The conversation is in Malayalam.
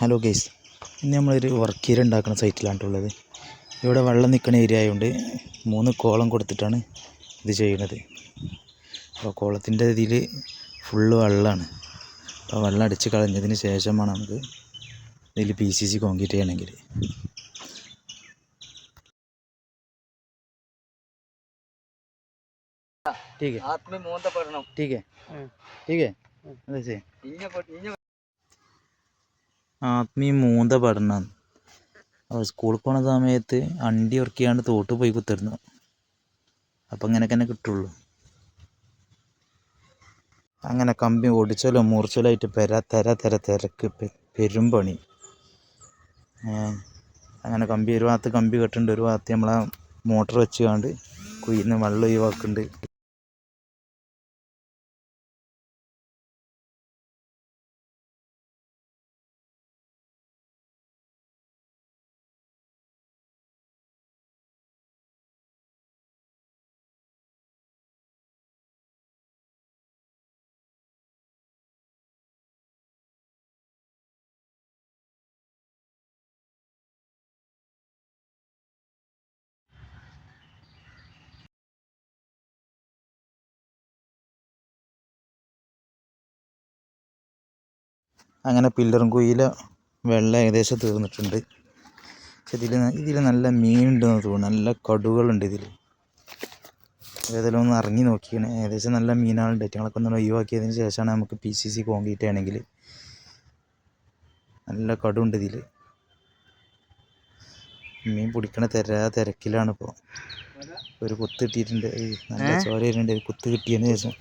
ഹലോ ഗൈസ്, ഇന്ന് നമ്മളൊരു വർക്കീര ഉണ്ടാക്കുന്ന സൈറ്റിലാണുള്ളത്. ഇവിടെ വെള്ളം നിൽക്കുന്ന ഏരിയ ആയതുകൊണ്ട് 3 കോളം കൊടുത്തിട്ടാണ് ഇത് ചെയ്യുന്നത്. അപ്പോൾ കോളത്തിൻ്റെ ഇതിൽ ഫുള്ള് വെള്ളമാണ്. അപ്പോൾ വെള്ളം അടിച്ച് കളഞ്ഞതിന് ശേഷമാണ് നമുക്ക് ഇതിൽ PCC കോൺക്രീറ്റ് ചെയ്യണമെങ്കിൽ. ठीक है, हाथ में मोंदा पड़ना. ठीक है, ठीक है. ऐसे ആത്മീ മൂന്ത പഠനം. സ്കൂളിൽ പോണ സമയത്ത് അണ്ടി ഉറക്കിയാണ്ട് തോട്ട് പോയി കുത്തിരുന്നു. അപ്പം ഇങ്ങനെയൊക്കെ തന്നെ കിട്ടുള്ളൂ. അങ്ങനെ കമ്പി ഒടിച്ചലോ മുറിച്ചലോ ആയിട്ട് തിരക്ക് പെരും പണി. അങ്ങനെ കമ്പി ഒരു ഭാഗത്ത് കമ്പി കെട്ടുന്നുണ്ട്, ഒരു ഭാഗത്ത് നമ്മളെ മോട്ടർ വെച്ചുകൊണ്ട് കുയിന്ന് വെള്ളം ഒഴിവാക്കുന്നുണ്ട്. അങ്ങനെ പില്ലറും കുയിലെ വെള്ളം ഏകദേശം തീർന്നിട്ടുണ്ട്. പക്ഷെ ഇതിൽ നല്ല മീനുണ്ടെന്ന് തോന്നുന്നു. നല്ല കടുകളുണ്ട് ഇതിൽ. ഏതെങ്കിലും ഒന്ന് ഇറങ്ങി നോക്കിയാണ്. ഏകദേശം നല്ല മീനുകളുണ്ട്. ഞങ്ങളൊക്കെ ഒന്ന് ഒഴിവാക്കിയതിന് ശേഷമാണ് നമുക്ക് PCC കോൺക്രീറ്റ് ആണെങ്കിൽ. നല്ല കടുണ്ട് ഇതിൽ. മീൻ പിടിക്കണ തിരക്കിലാണ് ഇപ്പോൾ. ഒരു കുത്ത് കിട്ടിയിട്ടുണ്ട്. നല്ല ചോര വരുന്നുണ്ട്. കുത്ത് കിട്ടിയതിന് ശേഷം